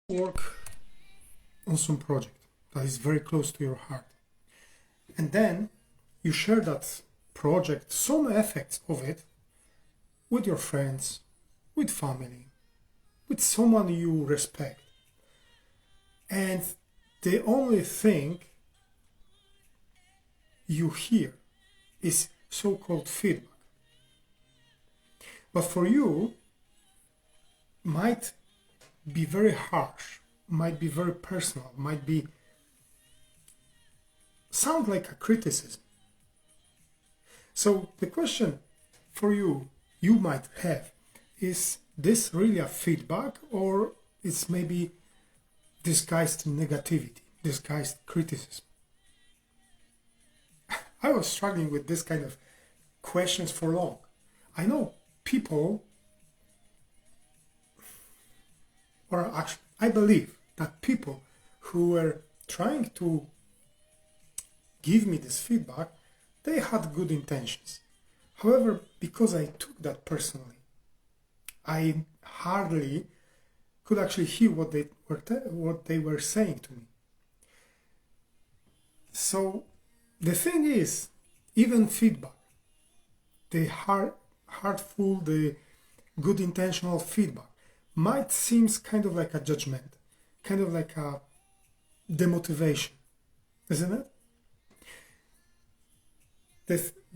work on some project that is very close to your heart, and then you share that project, some effects of it, with your friends, with family, with someone you respect, and the only thing you hear is so-called feedback. But for you, might be very harsh, might be very personal, might be sound like a criticism. So the question for you might have is this really a feedback, or it's maybe disguised negativity, disguised criticism? I was struggling with this kind of questions for long. I know people, or actually I believe that people who were trying to give me this feedback, they had good intentions. However, because I took that personally, I hardly could actually hear what they were saying to me. So the thing is, even feedback, the heartful, the good intentional feedback, might seem kind of like a judgment, kind of like a demotivation, isn't it?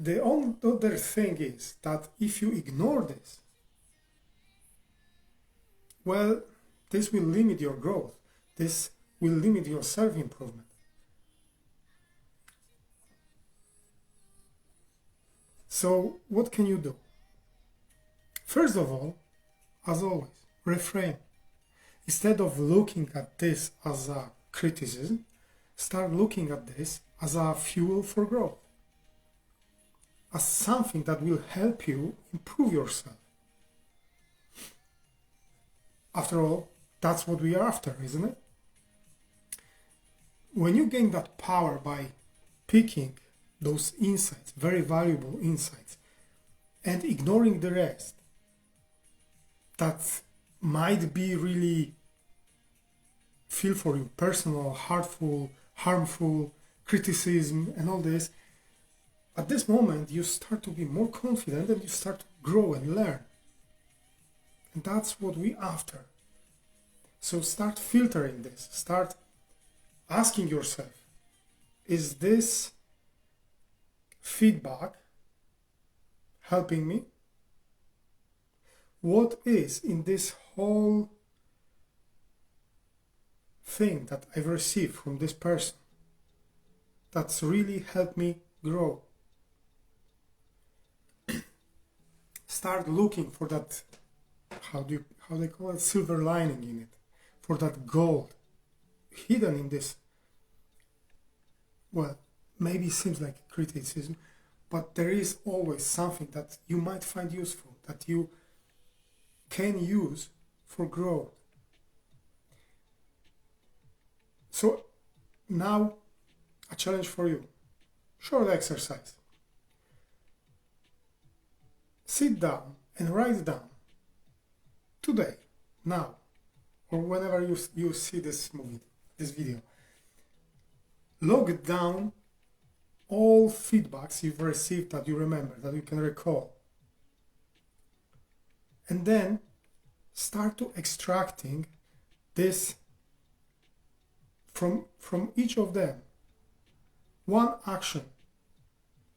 The other thing is that if you ignore this, well, this will limit your growth. This will limit your self-improvement. So what can you do? First of all, as always, refrain. Instead of looking at this as a criticism, start looking at this as a fuel for growth, as something that will help you improve yourself. After all, that's what we are after, isn't it? When you gain that power by picking those insights, very valuable insights, and ignoring the rest, that might be really feel for you personal, hurtful, harmful, criticism, and all this, at this moment you start to be more confident and you start to grow and learn. And that's what we're after. So start filtering this. Start asking yourself, is this feedback helping me? What is in this whole thing that I've received from this person that's really helped me grow? Start looking for that, how they call it, silver lining in it, for that gold hidden in this. Well, maybe it seems like criticism, but there is always something that you might find useful, that you can use for growth. So now a challenge for you. Short exercise. Sit down and write down today, now, or whenever you see this video. Log down all feedbacks you've received that you remember, that you can recall. And then start to extracting this from each of them. One action,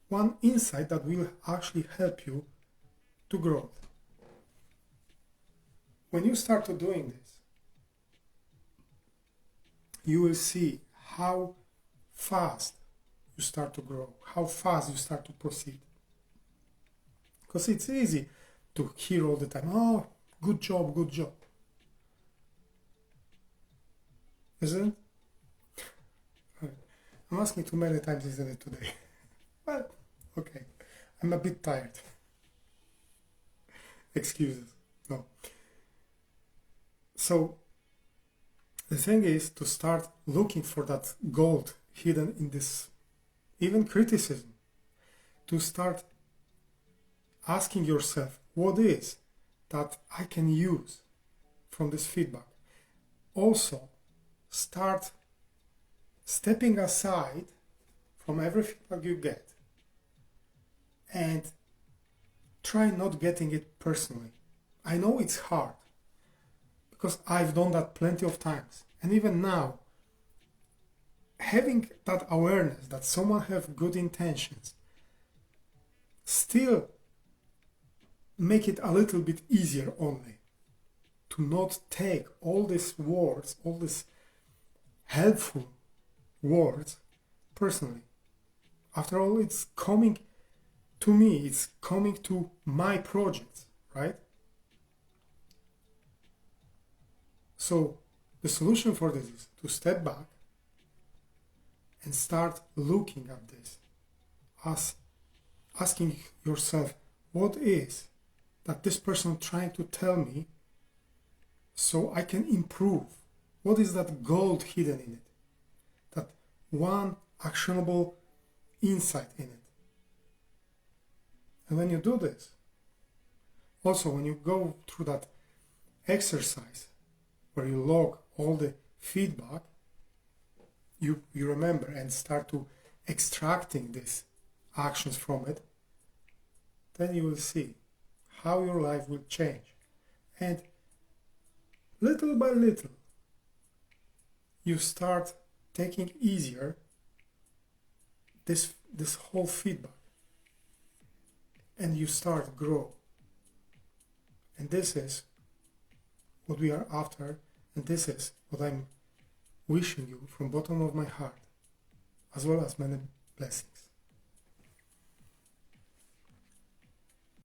one insight that will actually help you to grow. When you start to doing this, you will see how fast you start to grow, how fast you start to proceed. Because it's easy to hear all the time, oh, good job, good job. Isn't it? I'm asking too many times, isn't it, today? But, okay, I'm a bit tired. Excuses, no. So, the thing is to start looking for that gold hidden in this, even criticism, to start asking yourself, what is that I can use from this feedback? also start stepping aside from every feedback you get and try not getting it personally. I know it's hard because I've done that plenty of times. And even now, having that awareness that someone have good intentions still make it a little bit easier only to not take all these words, all these helpful words personally. After all, it's coming to me, it's coming to my projects, right? So the solution for this is to step back and start looking at this as asking yourself, what is that this person trying to tell me so I can improve? What is that gold hidden in it? That one actionable insight in it. And when you do this, also when you go through that exercise where you log all the feedback, you remember and start to extracting these actions from it, then you will see how your life will change. And little by little, you start taking easier this whole feedback, and you start grow. And this is what we are after, and this is what I'm wishing you from bottom of my heart, as well as many blessings.